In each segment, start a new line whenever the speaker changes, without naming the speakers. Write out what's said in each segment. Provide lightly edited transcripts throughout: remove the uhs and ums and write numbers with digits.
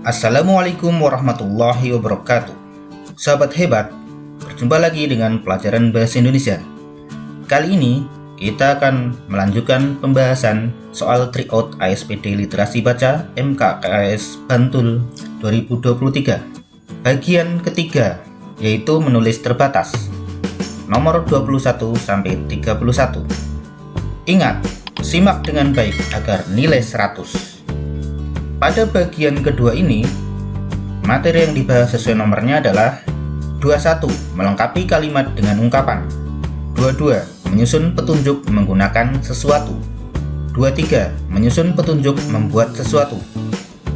Assalamualaikum warahmatullahi wabarakatuh. Sahabat hebat, berjumpa lagi dengan pelajaran Bahasa Indonesia. Kali ini kita akan melanjutkan pembahasan soal tryout ASPD Literasi Baca MKKS Bantul 2023. Bagian ketiga, yaitu menulis terbatas. Nomor 21 sampai 31. Ingat, simak dengan baik agar nilai 100. Pada bagian kedua ini, materi yang dibahas sesuai nomornya adalah 21. Melengkapi kalimat dengan ungkapan. 22. Menyusun petunjuk menggunakan sesuatu. 23. Menyusun petunjuk membuat sesuatu.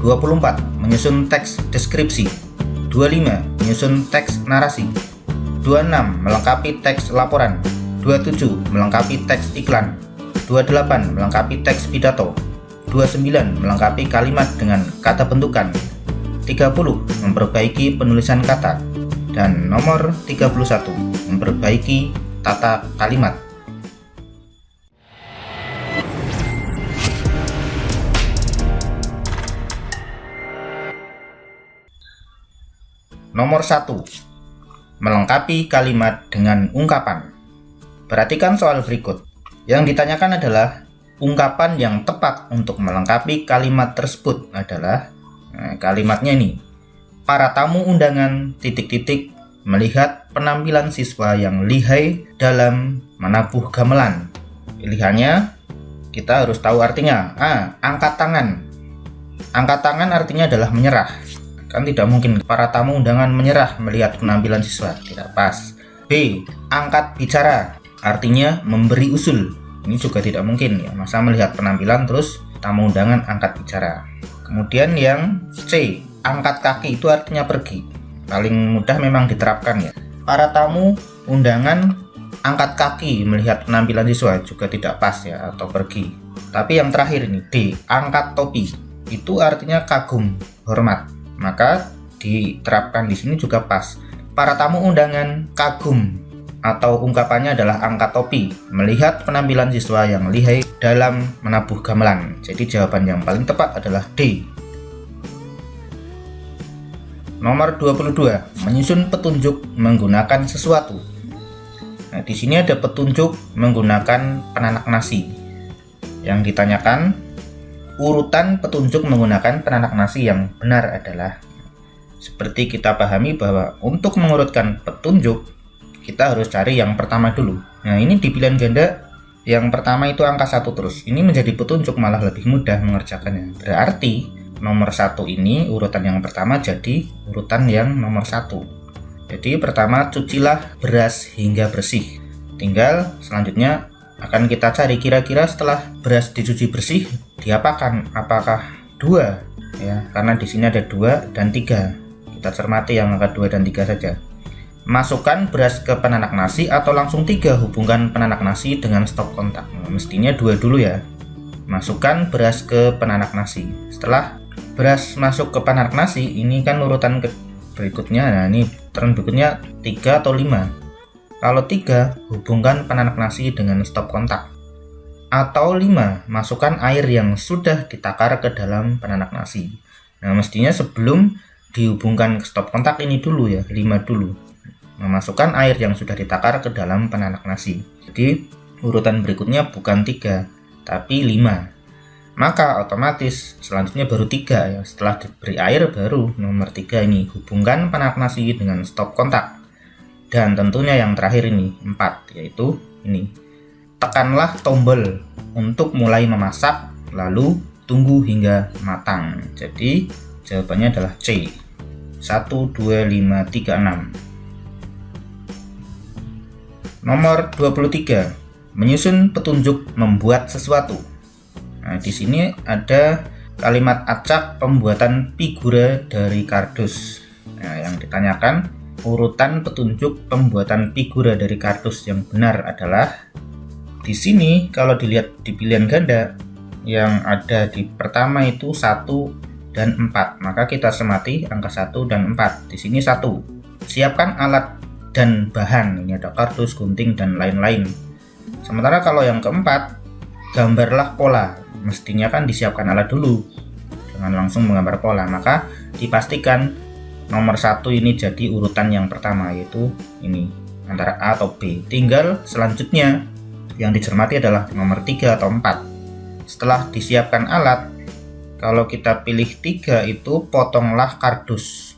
24. Menyusun teks deskripsi. 25. Menyusun teks narasi. 26. Melengkapi teks laporan. 27. Melengkapi teks iklan. 28. Melengkapi teks pidato. 29. Melengkapi kalimat dengan kata bentukan. 30. Memperbaiki penulisan kata. Dan nomor 31. Memperbaiki tata kalimat. Nomor 1. Melengkapi kalimat dengan ungkapan. Perhatikan soal berikut. Yang ditanyakan adalah ungkapan yang tepat untuk melengkapi kalimat tersebut adalah kalimatnya ini. Para tamu undangan ... melihat penampilan siswa yang lihai dalam menabuh gamelan. Pilihannya kita harus tahu artinya. A. Angkat tangan. Angkat tangan artinya adalah menyerah. Kan tidak mungkin para tamu undangan menyerah melihat penampilan siswa, tidak pas. B. Angkat bicara. Artinya memberi usul. Ini juga tidak mungkin ya, masa melihat penampilan terus tamu undangan angkat bicara. Kemudian yang C, angkat kaki, itu artinya pergi. Paling mudah memang diterapkan ya. Para tamu undangan angkat kaki melihat penampilan siswa, juga tidak pas ya, atau pergi. Tapi yang terakhir ini D, angkat topi, itu artinya kagum, hormat. Maka diterapkan di sini juga pas. Para tamu undangan kagum, atau ungkapannya adalah angkat topi melihat penampilan siswa yang lihai dalam menabuh gamelan. Jadi jawaban yang paling tepat adalah D. Nomor 22. Menyusun petunjuk menggunakan sesuatu. Nah, di sini ada petunjuk menggunakan penanak nasi. Yang ditanyakan urutan petunjuk menggunakan penanak nasi yang benar adalah, seperti kita pahami bahwa untuk mengurutkan petunjuk kita harus cari yang pertama dulu. Nah, ini di pilihan ganda yang pertama itu angka 1 terus. Ini menjadi petunjuk, malah lebih mudah mengerjakannya. Berarti nomor 1 ini urutan yang pertama jadi urutan yang nomor 1. Jadi pertama, cucilah beras hingga bersih. Tinggal selanjutnya akan kita cari kira-kira setelah beras dicuci bersih diapakan? Apakah 2 ya? Karena di sini ada 2 dan 3. Kita cermati yang angka 2 dan 3 saja. Masukkan beras ke penanak nasi atau langsung 3, hubungkan penanak nasi dengan stop kontak. Mestinya 2 dulu ya. Masukkan beras ke penanak nasi. Setelah beras masuk ke penanak nasi, ini kan urutan berikutnya. Nah, ini tren berikutnya 3 atau 5. Kalau 3, hubungkan penanak nasi dengan stop kontak. Atau 5, masukkan air yang sudah ditakar ke dalam penanak nasi. Nah, mestinya sebelum dihubungkan ke stop kontak ini dulu ya, 5 dulu. Memasukkan air yang sudah ditakar ke dalam penanak nasi. Jadi urutan berikutnya bukan 3 tapi 5. Maka otomatis selanjutnya baru 3 ya. Setelah diberi air baru nomor 3 ini, hubungkan penanak nasi dengan stop kontak. Dan tentunya yang terakhir ini 4, yaitu ini, tekanlah tombol untuk mulai memasak lalu tunggu hingga matang. Jadi jawabannya adalah C, 1, 2, 5, 3, 6. Nomor 23. Menyusun petunjuk membuat sesuatu. Nah, di sini ada kalimat acak pembuatan figura dari kardus. Nah, yang ditanyakan urutan petunjuk pembuatan figura dari kardus yang benar adalah, di sini kalau dilihat di pilihan ganda yang ada di pertama itu 1 dan 4. Maka kita semati angka 1 dan 4. Di sini 1. Siapkan alat dan bahan, ini ada kardus, gunting dan lain-lain. Sementara kalau yang keempat, gambarlah pola, mestinya kan disiapkan alat dulu. dengan langsung menggambar pola, maka dipastikan nomor 1 ini jadi urutan yang pertama, yaitu ini antara A atau B. Tinggal selanjutnya yang dicermati adalah nomor 3 atau 4. Setelah disiapkan alat, kalau kita pilih 3 itu potonglah kardus.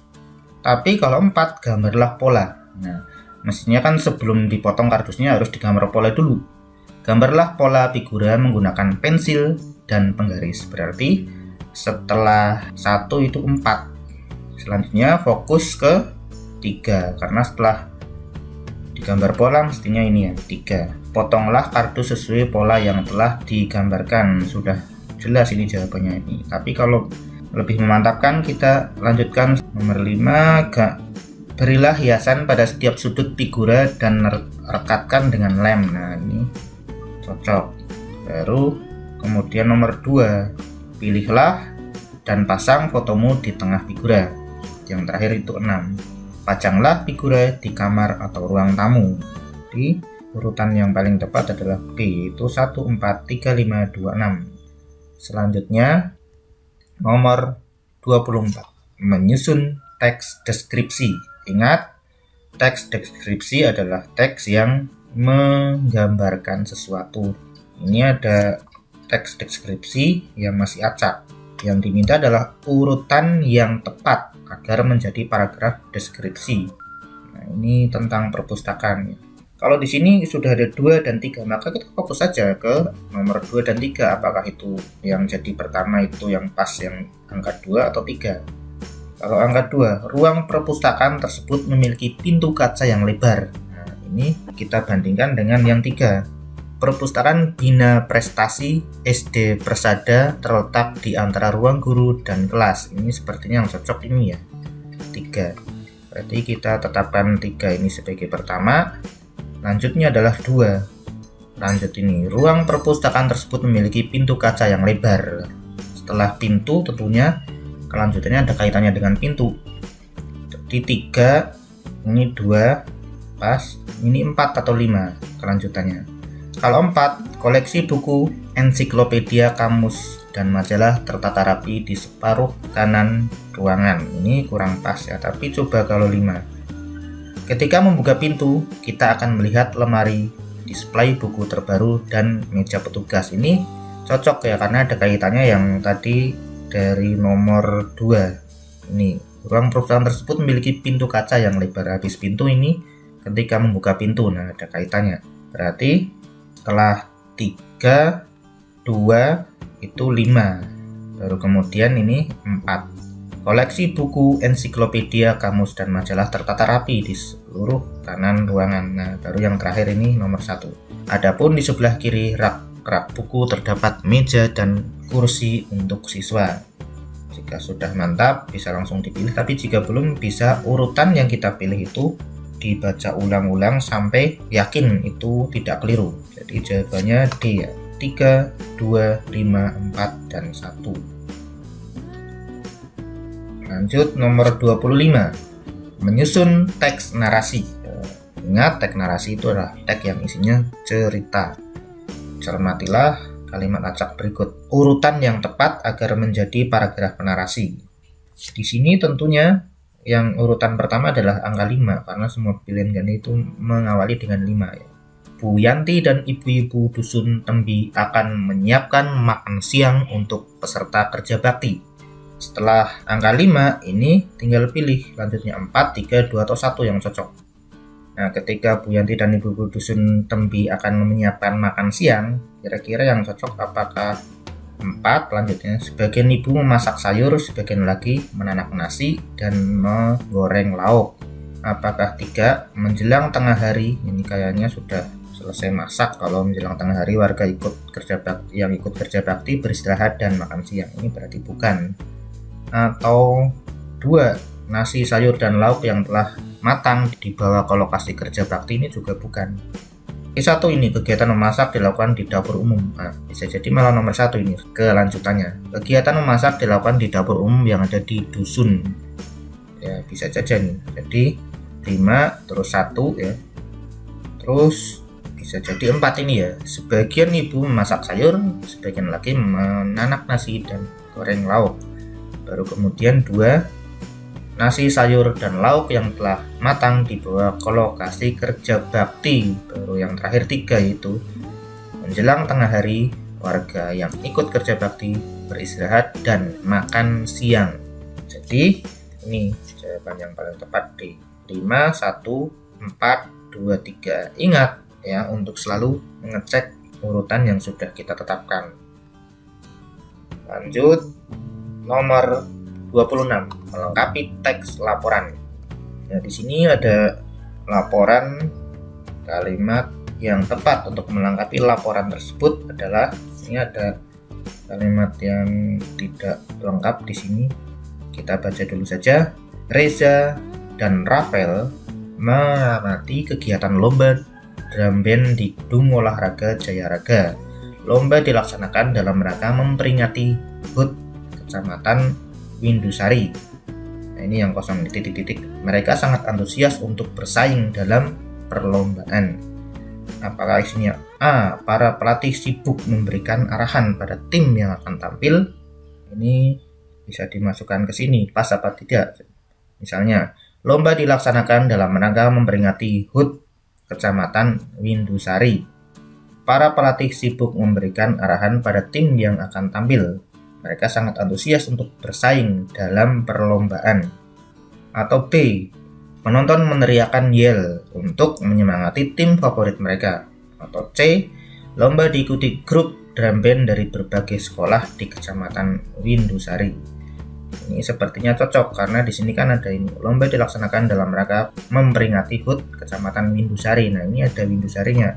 Tapi kalau 4 gambarlah pola. Nah, mestinya kan sebelum dipotong kardusnya harus digambar pola dulu. Gambarlah pola figura menggunakan pensil dan penggaris. Berarti setelah 1 itu 4. Selanjutnya fokus ke 3, karena setelah digambar pola mestinya ini ya 3. Potonglah kardus sesuai pola yang telah digambarkan. Sudah jelas ini jawabannya ini. Tapi kalau lebih memantapkan, kita lanjutkan nomor 5. Berilah hiasan pada setiap sudut figura dan rekatkan dengan lem. Nah, ini cocok. Baru kemudian nomor 2, pilihlah dan pasang fotomu di tengah figura. Yang terakhir itu 6. Pajanglah figura di kamar atau ruang tamu. Di urutan yang paling tepat adalah B, yaitu 1, 4, 3, 5, 2, 6. Selanjutnya nomor 24, menyusun teks deskripsi. Ingat, teks deskripsi adalah teks yang menggambarkan sesuatu. Ini ada teks deskripsi yang masih acak. Yang diminta adalah urutan yang tepat agar menjadi paragraf deskripsi. Nah, ini tentang perpustakaan. Kalau di sini sudah ada 2 dan 3, maka kita fokus saja ke nomor 2 dan 3. Apakah itu yang jadi pertama itu yang pas, yang angka 2 atau 3? Kalau angka 2, ruang perpustakaan tersebut memiliki pintu kaca yang lebar. Nah, ini kita bandingkan dengan yang 3. Perpustakaan Bina Prestasi SD Persada terletak di antara ruang guru dan kelas. Ini sepertinya yang cocok ini ya, 3. Berarti kita tetapkan 3 ini sebagai pertama. Lanjutnya adalah 2. Lanjut ini, ruang perpustakaan tersebut memiliki pintu kaca yang lebar. Setelah pintu tentunya kelanjutannya ada kaitannya dengan pintu. Di 3, ini 2 pas, ini 4 atau 5 kelanjutannya. Kalau 4, koleksi buku, ensiklopedia, kamus, dan majalah tertata rapi di separuh kanan ruangan. Ini kurang pas ya, tapi coba kalau 5. Ketika membuka pintu, kita akan melihat lemari, display buku terbaru, dan meja petugas. Ini cocok ya, karena ada kaitannya yang tadi dari nomor 2. Ini, ruang perpustakaan tersebut memiliki pintu kaca yang lebar. Habis pintu ini, ketika membuka pintu, nah ada kaitannya. Berarti setelah 3, 2 itu 5, baru kemudian ini 4. Koleksi buku, ensiklopedia, kamus, dan majalah tertata rapi di seluruh kanan ruangan. Nah, baru yang terakhir ini nomor 1. Adapun di sebelah kiri rak buku terdapat meja dan kursi untuk siswa. Jika sudah mantap bisa langsung dipilih, tapi jika belum bisa urutan yang kita pilih itu dibaca ulang-ulang sampai yakin itu tidak keliru. Jadi jawabannya D ya, 3, 2, 5, 4, dan 1. Lanjut nomor 25, menyusun teks narasi. Ingat, teks narasi itu adalah teks yang isinya cerita. Cermatilah kalimat acak berikut. Urutan yang tepat agar menjadi paragraf narasi. Di sini tentunya yang urutan pertama adalah angka 5, karena semua pilihan ganda itu mengawali dengan 5 ya. Bu Yanti dan ibu-ibu dusun Tembi akan menyiapkan makan siang untuk peserta kerja bakti. Setelah angka 5 ini tinggal pilih lanjutnya 4, 3, 2, atau 1 yang cocok. Nah, ketika Bu Yanti dan ibu-ibu dusun Tembi akan menyiapkan makan siang, kira-kira yang cocok apakah 4 lanjutnya sebagian ibu memasak sayur, sebagian lagi menanak nasi dan menggoreng lauk. Apakah 3 menjelang tengah hari, ini kayaknya sudah selesai masak. Kalau menjelang tengah hari warga ikut kerja bakti beristirahat dan makan siang, ini berarti bukan. Atau 2 nasi, sayur, dan lauk yang telah matang dibawa ke lokasi kerja bakti, ini juga bukan. Satu ini kegiatan memasak dilakukan di dapur umum. Nah, bisa jadi malah nomor 1 ini kelanjutannya. Kegiatan memasak dilakukan di dapur umum yang ada di dusun. Ya, bisa saja nih. Jadi 5 terus 1 ya. Terus bisa jadi 4 ini ya. Sebagian ibu memasak sayur, sebagian lagi menanak nasi dan goreng lauk. Baru kemudian 2, nasi sayur dan lauk yang telah matang dibawa ke lokasi kerja bakti. Baru yang terakhir 3, yaitu menjelang tengah hari warga yang ikut kerja bakti beristirahat dan makan siang. Jadi ini jawaban yang paling tepat D. 5, 1, 4, 2, 3. Ingat ya untuk selalu mengecek urutan yang sudah kita tetapkan. Lanjut, nomor 26, melengkapi teks laporan. Nah, di sini ada laporan. Kalimat yang tepat untuk melengkapi laporan tersebut adalah, ini ada kalimat yang tidak lengkap di sini. Kita baca dulu saja. Reza dan Rafael mengamati kegiatan lomba drum band di Gedung Olahraga Jayaraga. Lomba dilaksanakan dalam rangka memperingati HUT Kecamatan Windusari. Nah, ini yang kosong titik-titik. Mereka sangat antusias untuk bersaing dalam perlombaan. Apakah isinya? A. Para pelatih sibuk memberikan arahan pada tim yang akan tampil. Ini bisa dimasukkan ke sini, pas apa tidak. Misalnya, lomba dilaksanakan dalam rangka memperingati HUT Kecamatan Windusari. Para pelatih sibuk memberikan arahan pada tim yang akan tampil. Mereka sangat antusias untuk bersaing dalam perlombaan. Atau B. Penonton meneriakkan yel untuk menyemangati tim favorit mereka. Atau C. Lomba diikuti grup drum band dari berbagai sekolah di Kecamatan Windusari. Ini sepertinya cocok karena di sini kan ada ini. Lomba dilaksanakan dalam rangka memperingati HUT Kecamatan Windusari. Nah, ini ada Windusarinya.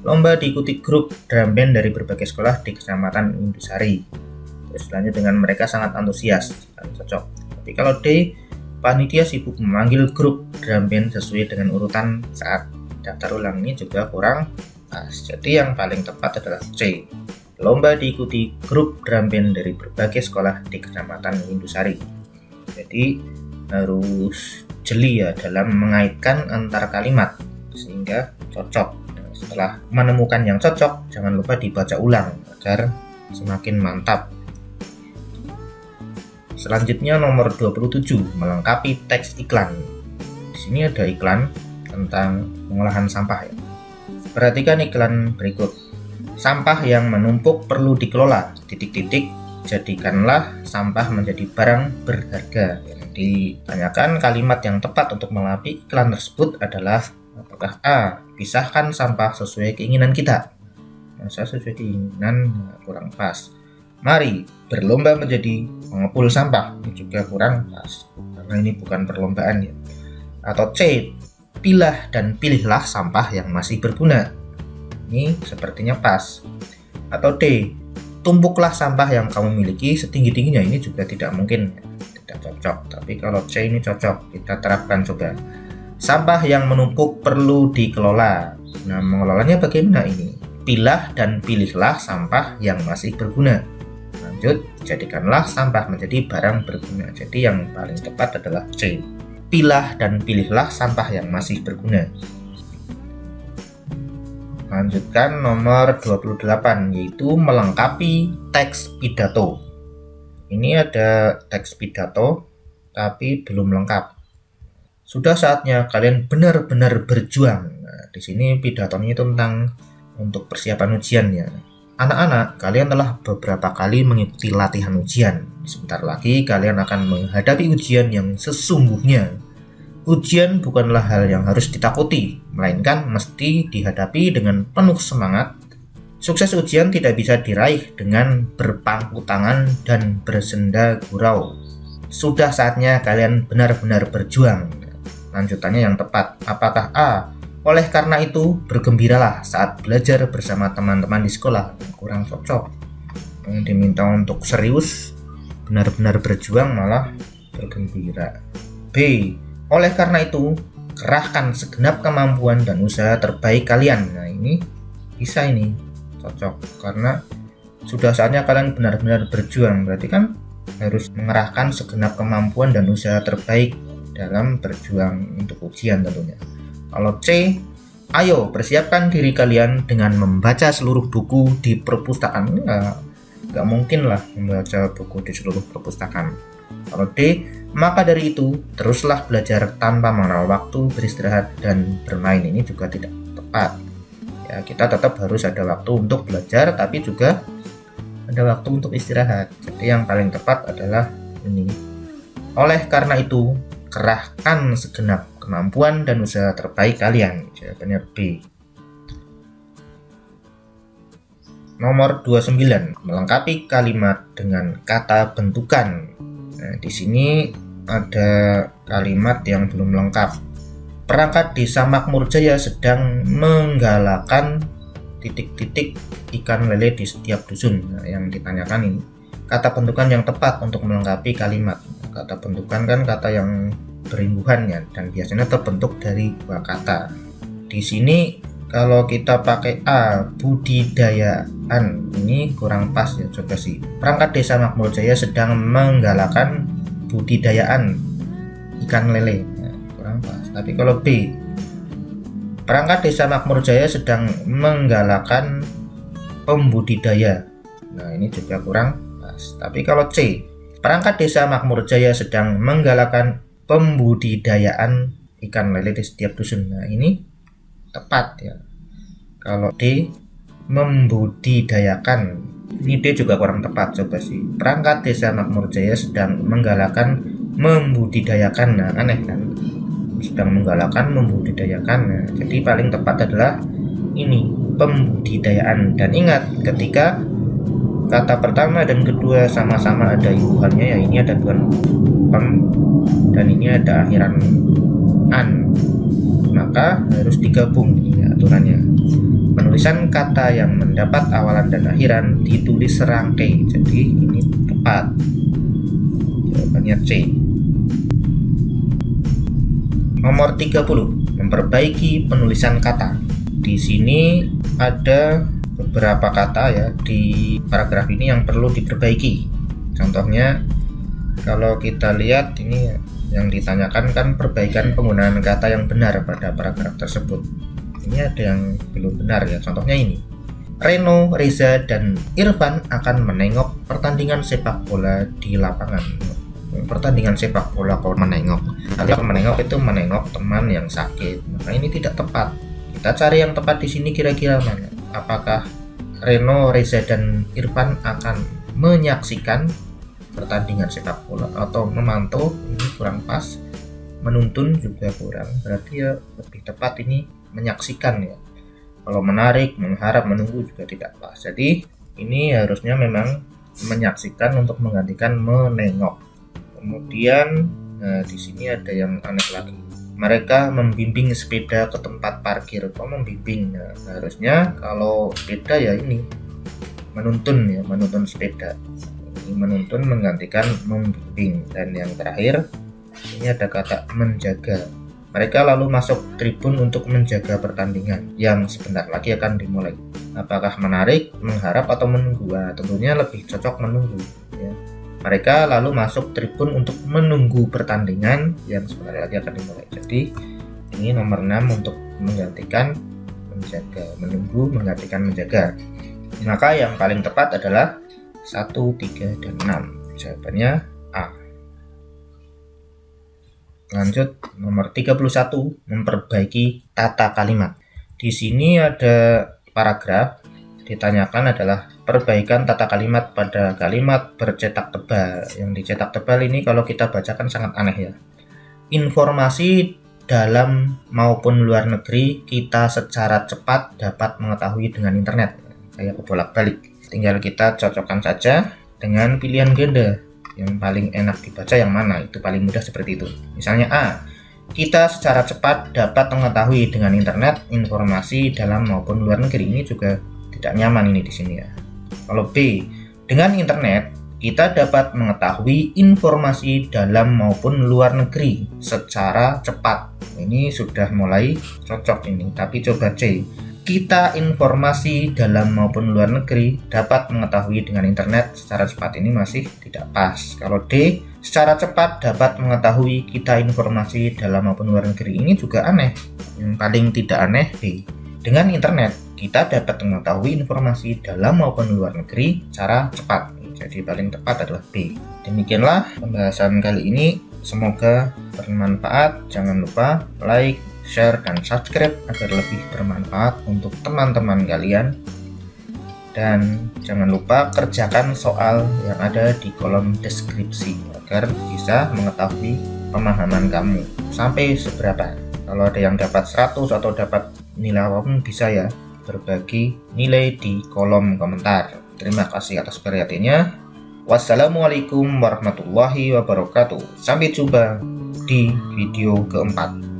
Lomba diikuti grup drum band dari berbagai sekolah di Kecamatan Windusari. Terus lanjut dengan mereka sangat antusias, kan cocok. Tapi kalau D, panitia sibuk memanggil grup drum band sesuai dengan urutan saat daftar ulang, ini juga kurang pas. Jadi yang paling tepat adalah C. Lomba diikuti grup drum band dari berbagai sekolah di Kecamatan Windusari. Jadi harus jeli ya dalam mengaitkan antar kalimat sehingga cocok. Nah, setelah menemukan yang cocok, jangan lupa dibaca ulang agar semakin mantap. Selanjutnya nomor 27, melengkapi teks iklan. Di sini ada iklan tentang pengolahan sampah ya. Perhatikan iklan berikut. Sampah yang menumpuk perlu dikelola, jadikanlah sampah menjadi barang berharga. Yang ditanyakan kalimat yang tepat untuk melengkapi iklan tersebut adalah apakah A. Pisahkan sampah sesuai keinginan kita. Masa sesuai keinginan kurang pas. Mari berlomba menjadi pengepul sampah, ini juga kurang pas karena ini bukan perlombaan ya. Atau C. Pilah dan pilihlah sampah yang masih berguna. Ini sepertinya pas. Atau D. Tumpuklah sampah yang kamu miliki setinggi-tingginya. Ini juga tidak mungkin, tidak cocok. Tapi kalau C ini cocok, kita terapkan coba. Sampah yang menumpuk perlu dikelola. Nah, mengelolanya bagaimana ini? Pilah dan pilihlah sampah yang masih berguna. Lanjut, jadikanlah sampah menjadi barang berguna. Jadi yang paling tepat adalah C. Pilah dan pilihlah sampah yang masih berguna. Lanjutkan nomor 28, yaitu melengkapi teks pidato. Ini ada teks pidato tapi belum lengkap. Sudah saatnya kalian benar-benar berjuang. Nah, di sini pidatonya tentang untuk persiapan ujiannya. Anak-anak, kalian telah beberapa kali mengikuti latihan ujian. Sebentar lagi kalian akan menghadapi ujian yang sesungguhnya. Ujian bukanlah hal yang harus ditakuti, melainkan mesti dihadapi dengan penuh semangat. Sukses ujian tidak bisa diraih dengan berpangku tangan dan bersenda gurau. Sudah saatnya kalian benar-benar berjuang. Lanjutannya yang tepat. Apakah A. Oleh karena itu, bergembiralah saat belajar bersama teman-teman di sekolah. Kurang cocok. Yang diminta untuk serius, benar-benar berjuang malah bergembira. B. Oleh karena itu, kerahkan segenap kemampuan dan usaha terbaik kalian. Nah, ini bisa ini cocok karena sudah saatnya kalian benar-benar berjuang. Berarti kan harus mengerahkan segenap kemampuan dan usaha terbaik dalam berjuang untuk ujian tentunya. Kalau C, ayo persiapkan diri kalian dengan membaca seluruh buku di perpustakaan. Nggak mungkin lah membaca buku di seluruh perpustakaan. Kalau D, maka dari itu teruslah belajar tanpa mengenal waktu, beristirahat dan bermain. Ini juga tidak tepat. Ya, kita tetap harus ada waktu untuk belajar, tapi juga ada waktu untuk istirahat. Jadi yang paling tepat adalah ini. Oleh karena itu, kerahkan segenap kemampuan dan usaha terbaik kalian. Jawabannya B. Nomor 29, melengkapi kalimat dengan kata bentukan. Nah, di sini ada kalimat yang belum lengkap. Perangkat Desa Makmur Jaya sedang menggalakkan titik-titik ikan lele di setiap dusun. Nah, yang ditanyakan ini kata bentukan yang tepat untuk melengkapi kalimat. Kata bentukan kan kata yang berimbuhan ya, dan biasanya terbentuk dari dua kata. Di sini kalau kita pakai A, budidayaan, ini kurang pas ya, coba sih. Perangkat Desa Makmur Jaya sedang menggalakkan budidayaan ikan lele. Nah, kurang pas. Tapi kalau B, perangkat Desa Makmur Jaya sedang menggalakkan pembudidaya. Nah, ini juga kurang pas. Tapi kalau C, perangkat Desa Makmur Jaya sedang menggalakkan pembudidayaan ikan lele di setiap dusun. Nah, ini tepat ya. Kalau D, membudidayakan, ini D juga kurang tepat. Coba sih, perangkat Desa Makmur Jaya sedang menggalakkan membudidayakan. Nah, aneh kan, sedang menggalakkan membudidayakan. Nah, jadi paling tepat adalah ini, pembudidayaan. Dan ingat, ketika kata pertama dan kedua sama-sama ada imbuhannya ya, ini ada tuan pem dan ini ada akhiran an, maka harus digabung ini aturannya. Penulisan kata yang mendapat awalan dan akhiran ditulis serangkai. Jadi ini tepat. Jawabannya C. Nomor 30, memperbaiki penulisan kata. Di sini ada beberapa kata ya di paragraf ini yang perlu diperbaiki. Contohnya kalau kita lihat ini yang ditanyakan kan perbaikan penggunaan kata yang benar pada paragraf tersebut. Ini ada yang belum benar ya. Contohnya ini, Reno, Reza, dan Irfan akan menengok pertandingan sepak bola di lapangan. Pertandingan sepak bola kalau menengok, kalau menengok itu menengok teman yang sakit. Maka ini tidak tepat. Kita cari yang tepat di sini kira-kira mana? Apakah Reno, Reza, dan Irfan akan menyaksikan pertandingan sepak bola atau memantau? Ini kurang pas. Menuntun juga kurang, berarti ya lebih tepat ini menyaksikan ya. Kalau menarik, mengharap, menunggu juga tidak pas. Jadi ini harusnya memang menyaksikan untuk menggantikan menengok. Kemudian di sini ada yang aneh lagi. Mereka membimbing sepeda ke tempat parkir. Kok membimbing? Nah, harusnya kalau sepeda ya ini menuntun ya, menuntun sepeda. Ini menuntun menggantikan membimbing. Dan yang terakhir ini ada kata menjaga. Mereka lalu masuk tribun untuk menjaga pertandingan yang sebentar lagi akan dimulai. Apakah menarik, mengharap, atau menunggu? Nah, tentunya lebih cocok menunggu ya. Mereka lalu masuk tribun untuk menunggu pertandingan yang sebentar lagi akan dimulai. Jadi ini nomor 6 untuk menggantikan menjaga. Menunggu menggantikan menjaga. Maka yang paling tepat adalah 1, 3, dan 6. Jawabannya A. Lanjut, nomor 31, memperbaiki tata kalimat. Di sini ada paragraf ditanyakan adalah perbaikan tata kalimat pada kalimat bercetak tebal. Yang dicetak tebal ini kalau kita bacakan sangat aneh ya. Informasi dalam maupun luar negeri kita secara cepat dapat mengetahui dengan internet. Kayak kebolak-balik. Tinggal kita cocokkan saja dengan pilihan ganda. Yang paling enak dibaca yang mana, itu paling mudah seperti itu. Misalnya A, kita secara cepat dapat mengetahui dengan internet informasi dalam maupun luar negeri. Ini juga tidak nyaman ini di sini ya. Kalau B, dengan internet kita dapat mengetahui informasi dalam maupun luar negeri secara cepat. Ini sudah mulai cocok ini. Tapi coba C, kita informasi dalam maupun luar negeri dapat mengetahui dengan internet secara cepat. Ini masih tidak pas. Kalau D, secara cepat dapat mengetahui kita informasi dalam maupun luar negeri. Ini juga aneh. Yang paling tidak aneh B, dengan internet kita dapat mengetahui informasi dalam maupun luar negeri secara cepat. Jadi paling tepat adalah B. Demikianlah pembahasan kali ini. Semoga bermanfaat. Jangan lupa like, share, dan subscribe agar lebih bermanfaat untuk teman-teman kalian. Dan jangan lupa kerjakan soal yang ada di kolom deskripsi agar bisa mengetahui pemahaman kamu sampai seberapa. Kalau ada yang dapat 100 atau dapat nilai apapun bisa ya berbagi nilai di kolom komentar. Terima kasih atas perhatiannya. Wassalamualaikum warahmatullahi wabarakatuh. Sampai jumpa di video keempat.